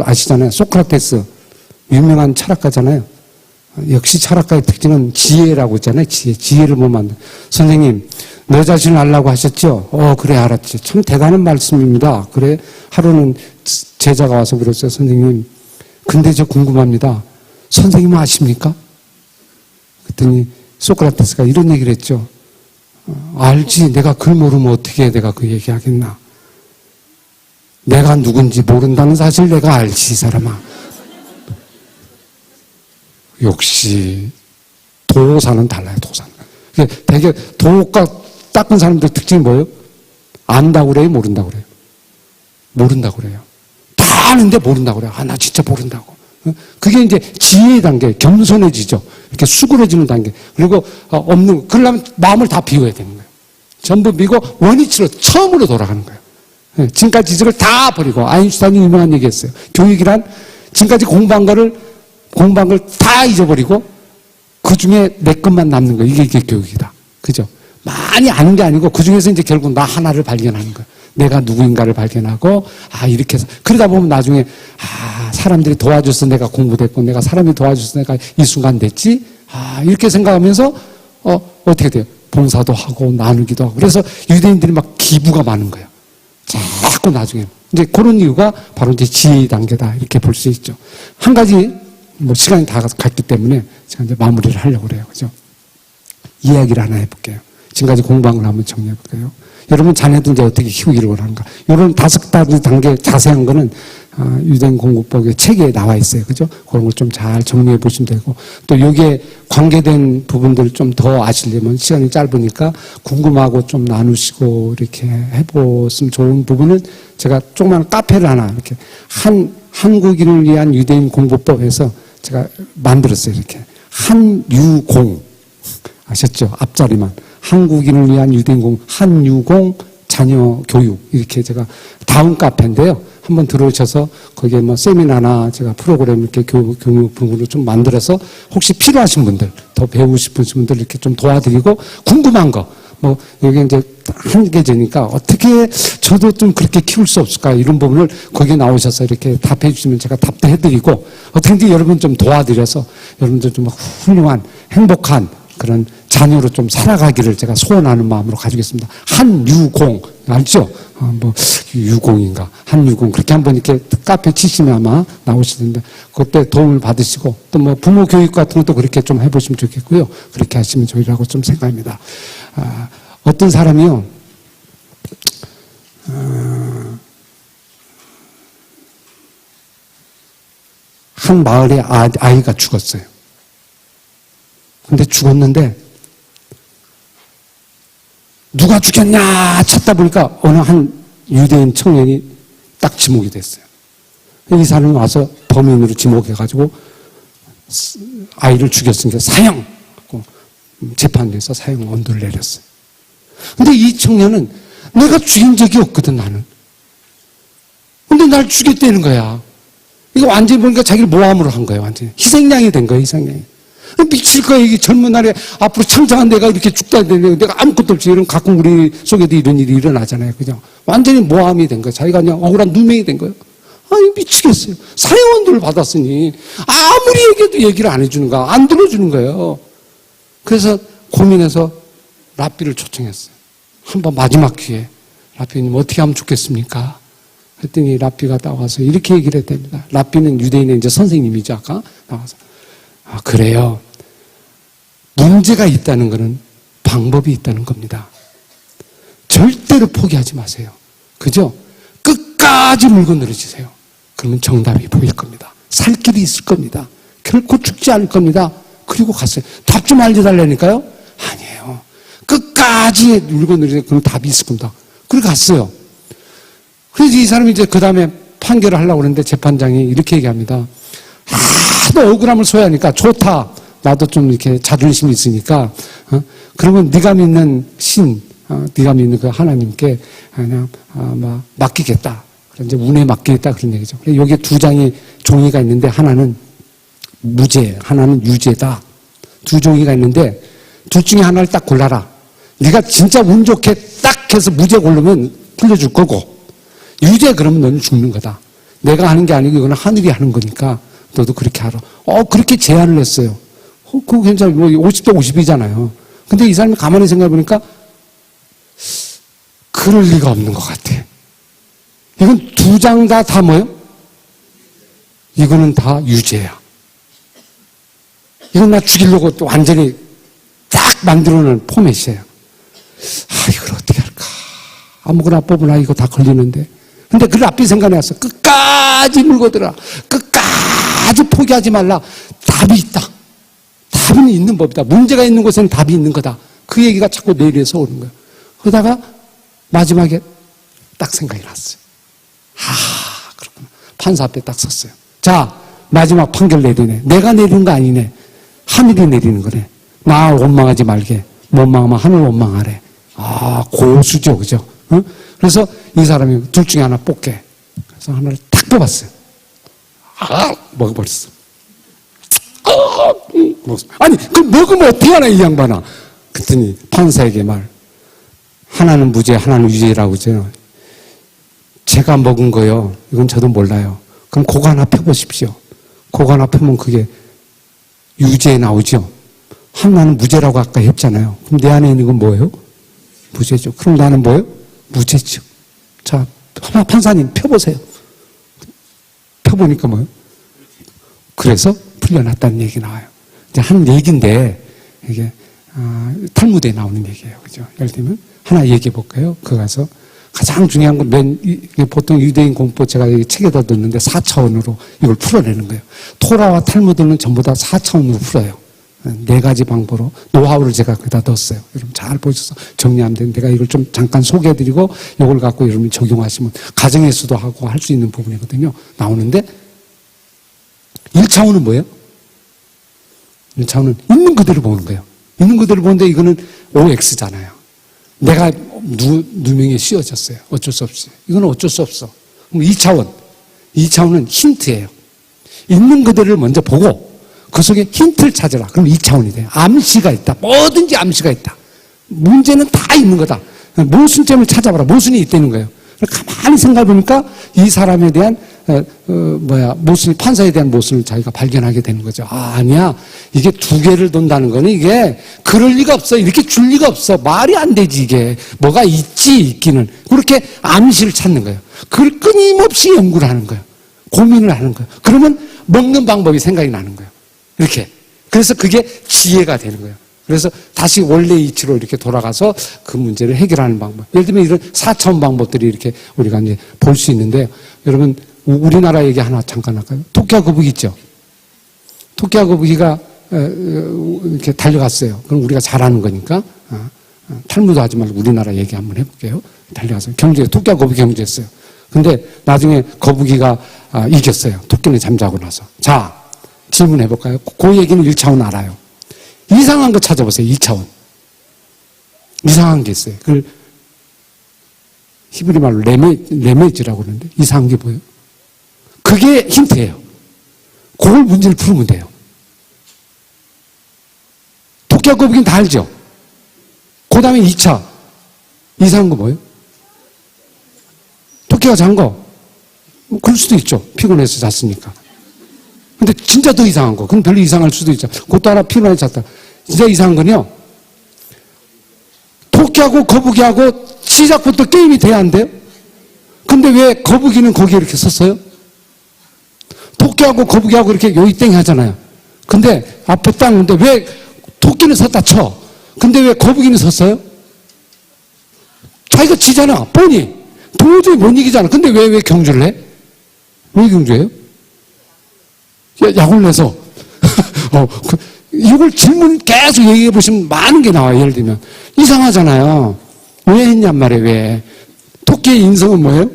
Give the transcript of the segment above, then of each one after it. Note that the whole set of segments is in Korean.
여러분들 아시잖아요. 소크라테스 유명한 철학가잖아요. 역시 철학가의 특징은 지혜라고 있잖아요. 지혜를 보면 안 돼. 선생님, 너 자신을 알라고 하셨죠? 그래, 알았지. 참 대단한 말씀입니다. 그래, 하루는 제자가 와서 그랬어요. 선생님, 근데 저 궁금합니다. 선생님은 아십니까? 그랬더니 소크라테스가 이런 얘기를 했죠. 알지. 내가 그걸 모르면 어떻게 내가 그 얘기하겠나. 내가 누군지 모른다는 사실 내가 알지, 이 사람아. 역시 도사는 달라요. 도사는. 되게 도가 닦은 사람들 특징이 뭐예요? 안다고 그래요? 모른다고 그래요? 모른다고 그래요. 다 아는데 모른다고 그래요. 나 진짜 모른다고. 그게 이제 지혜의 단계, 겸손해지죠. 이렇게 수그러지는 단계. 그리고 그러려면 마음을 다 비워야 되는 거예요. 전부 비고 원위치로 처음으로 돌아가는 거예요. 지금까지 지식을 다 버리고, 아인슈타인이 유명한 얘기 했어요. 교육이란 지금까지 공부한 걸 다 잊어버리고 그 중에 내 것만 남는 거예요. 이게 교육이다. 그죠? 많이 아는 게 아니고 그 중에서 이제 결국 나 하나를 발견하는 거예요. 내가 누구인가를 발견하고, 이렇게 해서. 그러다 보면 나중에, 사람들이 도와줘서 내가 공부됐고, 내가 사람이 도와줘서 내가 이 순간 됐지? 이렇게 생각하면서, 어떻게 돼요? 봉사도 하고, 나누기도 하고. 그래서 유대인들이 막 기부가 많은 거예요. 자꾸 나중에. 이제 그런 이유가 바로 이제 지혜의 단계다. 이렇게 볼 수 있죠. 한 가지, 시간이 다 갔기 때문에 제가 이제 마무리를 하려고 그래요. 그죠? 이야기를 하나 해볼게요. 지금까지 공부한 걸 한번 정리해볼게요. 여러분 자녀도 이제 어떻게 키우기를 원하는가. 이런 5단계 자세한 거는 유대인 공부법의 책에 나와 있어요. 그죠? 그런 걸 좀 잘 정리해 보시면 되고, 또 여기에 관계된 부분들을 좀 더 아시려면 시간이 짧으니까 궁금하고 좀 나누시고 이렇게 해보시면 좋은 부분은 제가 조그만 카페를 하나 이렇게 한국인을 위한 유대인 공부법에서 제가 만들었어요. 이렇게 한유공 아셨죠? 앞자리만 한국인을 위한 유대인 공 한유공 자녀 교육 이렇게 제가 다운 카페인데요. 한번 들어오셔서 거기에 세미나나 제가 프로그램 이렇게 교육 부분을 좀 만들어서 혹시 필요하신 분들 더 배우고 싶으신 분들 이렇게 좀 도와드리고 궁금한 거 여기 이제 한계제니까 어떻게 저도 좀 그렇게 키울 수 없을까 이런 부분을 거기에 나오셔서 이렇게 답해 주시면 제가 답도 해드리고 어떻게든지 여러분 좀 도와드려서 여러분들 좀 훌륭한 행복한 그런 자녀로 좀 살아가기를 제가 소원하는 마음으로 가지고 있습니다. 한유공 알죠? 유공인가 한유공 그렇게 한번 이렇게 카페 치시면 아마 나오시는데 그때 도움을 받으시고 또 부모 교육 같은 것도 그렇게 좀 해보시면 좋겠고요. 그렇게 하시면 좋으라고 좀 생각합니다. 어떤 사람이요 한 마을에 아이가 죽었어요. 근데 죽었는데 누가 죽였냐 찾다 보니까 어느 한 유대인 청년이 딱 지목이 됐어요. 이 사람이 와서 범인으로 지목해가지고 아이를 죽였으니까 사형! 재판에서 사형 언도를 내렸어요. 근데 이 청년은 내가 죽인 적이 없거든 나는. 근데 날 죽였다는 거야. 이거 완전히 보니까 자기를 모함으로 한 거예요. 완전히 희생양이 된 거예요. 희생양이. 미칠 거야. 이게 젊은 날에 앞으로 창창한 내가 이렇게 죽다 되는데 내가 아무것도 없이 이런 가끔 우리 속에도 이런 일이 일어나잖아요. 그죠? 완전히 모함이 된 거예요. 자기가 그냥 억울한 누명이 된 거예요. 미치겠어요. 사형원들을 받았으니 아무리 얘기해도 얘기를 안 해주는 거야. 안 들어주는 거예요. 그래서 고민해서 랍비를 초청했어요. 한번 마지막 기회에 랍비님 어떻게 하면 좋겠습니까? 했더니 랍비가 나와서 이렇게 얘기를 했답니다. 랍비는 유대인의 이제 선생님이죠. 아까 나와서 그래요. 문제가 있다는 것은 방법이 있다는 겁니다. 절대로 포기하지 마세요. 그죠? 끝까지 물고 늘어지세요. 그러면 정답이 보일 겁니다. 살 길이 있을 겁니다. 결코 죽지 않을 겁니다. 그리고 갔어요. 답 좀 알려달라니까요? 아니에요. 끝까지 물고 늘어지세요. 그럼 답이 있을 겁니다. 그리고 갔어요. 그래서 이 사람이 이제 그 다음에 판결을 하려고 그러는데 재판장이 이렇게 얘기합니다. 하도 억울함을 소유하니까 좋다. 나도 좀 이렇게 자존심이 있으니까 그러면 네가 믿는 신, 네가 믿는 그 하나님께 그냥 맡기겠다. 이제 운에 맡기겠다 그런 얘기죠. 여기에 두 장의 종이가 있는데 하나는 무죄, 하나는 유죄다. 두 종이가 있는데 둘 중에 하나를 딱 골라라. 네가 진짜 운 좋게 딱 해서 무죄 고르면 풀려줄 거고 유죄 그러면 너는 죽는 거다. 내가 하는 게 아니고 이거는 하늘이 하는 거니까 너도 그렇게 하라. 그렇게 제안을 했어요. 그거 괜찮아요. 50대 50이잖아요. 근데 이 사람이 가만히 생각해 보니까 그럴 리가 없는 것 같아. 이건 두 장 다 뭐예요? 이거는 다 유죄야. 이건 나 죽이려고 또 완전히 딱 만들어놓은 포맷이에요. 이걸 어떻게 할까? 아무거나 뽑으나 이거 다 걸리는데. 근데 그 앞이 생각이 났어. 끝까지 물고 들어라. 끝까지 포기하지 말라. 답이 있다. 답은 있는 법이다. 문제가 있는 곳에는 답이 있는 거다. 그 얘기가 자꾸 내 입에서 오는 거예요. 그러다가 마지막에 딱 생각이 났어요. 그렇구나. 판사 앞에 딱 섰어요. 자, 마지막 판결 내리네. 내가 내리는 거 아니네. 하늘이 내리는 거네. 나 원망하지 말게. 원망하면 하늘 원망하래. 고수죠, 그죠? 응? 그래서 이 사람이 둘 중에 하나 뽑게. 그래서 하나를 딱 뽑았어요. 먹어버렸어. 아니, 그 먹으면 어떻게 하나, 이 양반아. 그랬더니 판사에게 말. 하나는 무죄, 하나는 유죄라고 그러죠. 제가 먹은 거요. 이건 저도 몰라요. 그럼 그거 하나 펴보십시오. 그거 하나 펴면 그게 유죄에 나오죠. 하나는 무죄라고 아까 했잖아요. 그럼 내 안에 있는 건 뭐예요? 무죄죠. 그럼 나는 뭐예요? 무죄죠. 자, 판사님 펴보세요. 펴보니까 뭐예요? 그래서 풀려났다는 얘기 나와요. 이제 한 얘기인데, 이게, 탈무드에 나오는 얘기예요. 그죠? 예를 들면, 하나 얘기해 볼까요? 그거 가서. 가장 중요한 건 보통 유대인 공부 제가 여기 책에다 뒀는데 4차원으로 이걸 풀어내는 거예요. 토라와 탈무드는 전부 다 4차원으로 풀어요. 4가지 방법으로 노하우를 제가 거기다 넣었어요. 여러분 잘 보셔서 정리하면 되는데 내가 이걸 좀 잠깐 소개해드리고 이걸 갖고 여러분이 적용하시면 가정에서도 하고 할 수 있는 부분이거든요. 나오는데 1차원은 뭐예요? 1차원은 있는 그대로 보는 거예요. 있는 그대로 보는데 이거는 OX잖아요. 내가 누명에 씌워졌어요. 어쩔 수 없어요. 이건 어쩔 수 없어. 그럼 2차원은 힌트예요. 있는 그대로를 먼저 보고 그 속에 힌트를 찾으라. 그럼 2차원이 돼요. 암시가 있다. 뭐든지 암시가 있다. 문제는 다 있는 거다. 모순점을 찾아봐라. 모순이 있다는 거예요. 가만히 생각해 보니까 이 사람에 대한 판사에 대한 모순을 자기가 발견하게 되는 거죠. 아니야. 이게 2개를 돈다는 거는 이게 그럴 리가 없어. 이렇게 줄 리가 없어. 말이 안 되지, 이게. 뭐가 있기는. 그렇게 암시를 찾는 거예요. 그걸 끊임없이 연구를 하는 거예요. 고민을 하는 거예요. 그러면 먹는 방법이 생각이 나는 거예요. 이렇게. 그래서 그게 지혜가 되는 거예요. 그래서 다시 원래 이치로 이렇게 돌아가서 그 문제를 해결하는 방법. 예를 들면 이런 4차원 방법들이 이렇게 우리가 이제 볼 수 있는데, 여러분, 우리나라 얘기 하나 잠깐 할까요? 토끼와 거북이 있죠? 토끼와 거북이가 이렇게 달려갔어요. 그럼 우리가 잘 아는 거니까. 탈무드 하지 말고 우리나라 얘기 한번 해볼게요. 달려가서 토끼와 거북이 경주했어요. 근데 나중에 거북이가 이겼어요. 토끼는 잠자고 나서. 자, 질문해볼까요? 그 얘기는 1차원 알아요. 이상한 거 찾아보세요. 2차원. 이상한 게 있어요. 그걸 히브리 말로 레메지라고 그러는데 이상한 게 뭐예요? 그게 힌트예요. 그걸 문제를 풀으면 돼요. 토끼와 거북이는 다 알죠? 그 다음에 2차. 이상한 거 뭐예요? 토끼가 잔 거. 그럴 수도 있죠. 피곤해서 잤으니까. 근데 진짜 더 이상한 거. 그럼 별로 이상할 수도 있죠. 그것도 하나 피곤해서 잤다. 진짜 이상한 건요. 토끼하고 거북이하고 시작부터 게임이 돼야 안 돼요? 근데 왜 거북이는 거기에 이렇게 섰어요? 토끼하고 거북이하고 이렇게 요이땡 하잖아요. 근데 앞에 딱 있는데 왜 토끼는 섰다 쳐? 근데 왜 거북이는 섰어요? 자기가 지잖아. 뻔히. 도저히 못 이기잖아. 근데 왜 경주를 해? 왜 경주해요? 약을 내서. 이걸 질문 계속 얘기해 보시면 많은 게 나와요. 예를 들면. 이상하잖아요. 왜 했냔 말이에요, 왜. 토끼의 인성은 뭐예요?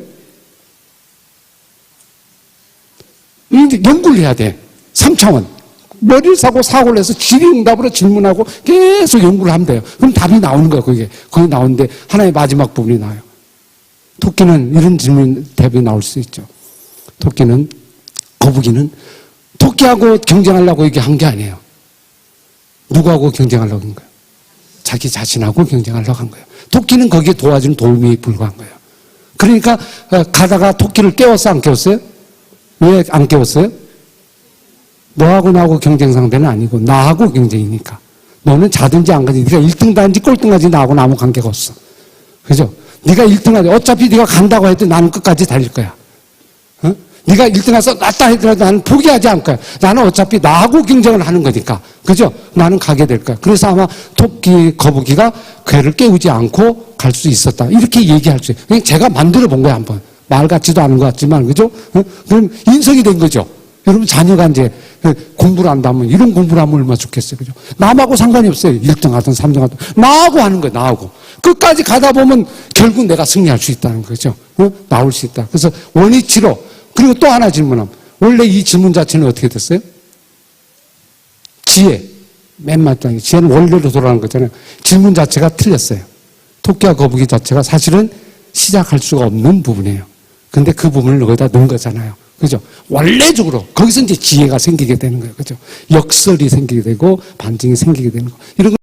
연구를 해야 돼. 3차원. 머리를 사고 사고를 해서 질의응답으로 질문하고 계속 연구를 하면 돼요. 그럼 답이 나오는 거예요, 그게. 거기 나오는데 하나의 마지막 부분이 나와요. 토끼는 이런 질문, 답이 나올 수 있죠. 거북이는 토끼하고 경쟁하려고 이게 한 게 아니에요. 누구하고 경쟁하려고 한 거예요? 자기 자신하고 경쟁하려고 한 거예요. 토끼는 거기에 도와주는 도움이 불과한 거예요. 그러니까 가다가 토끼를 깨웠어, 안 깨웠어요? 왜 안 깨웠어요? 너하고 나하고 경쟁 상대는 아니고 나하고 경쟁이니까. 너는 자든지 안 가든지 네가 1등 하든지 꼴등하든지 나하고는 아무 관계가 없어. 그죠? 네가 1등 하지. 어차피 네가 간다고 해도 나는 끝까지 달릴 거야. 어? 네가 1등 해서 낫다 하더라도 나는 포기하지 않을 거야. 나는 어차피 나하고 경쟁을 하는 거니까. 그죠? 나는 가게 될 거야. 그래서 아마 토끼, 거북이가 괴를 깨우지 않고 갈 수 있었다. 이렇게 얘기할 수 있어요. 그냥 제가 만들어 본 거야, 한번. 말 같지도 않은 것 같지만, 그죠? 어? 그럼 인성이 된 거죠. 여러분, 자녀가 이제 공부를 한다면, 이런 공부를 하면 얼마나 좋겠어요. 그죠? 남하고 상관이 없어요. 1등 하든 3등 하든. 나하고 하는 거예요, 나하고. 끝까지 가다 보면 결국 내가 승리할 수 있다는 거죠. 어? 나올 수 있다. 그래서 원위치로. 그리고 또 하나 질문하면, 원래 이 질문 자체는 어떻게 됐어요? 지혜. 맨 마지막에. 지혜는 원래로 돌아가는 거잖아요. 질문 자체가 틀렸어요. 토끼와 거북이 자체가 사실은 시작할 수가 없는 부분이에요. 근데 그 부분을 거기다 넣은 거잖아요. 그죠? 원래적으로 거기서 이제 지혜가 생기게 되는 거예요. 그죠? 역설이 생기게 되고 반증이 생기게 되는 거. 이런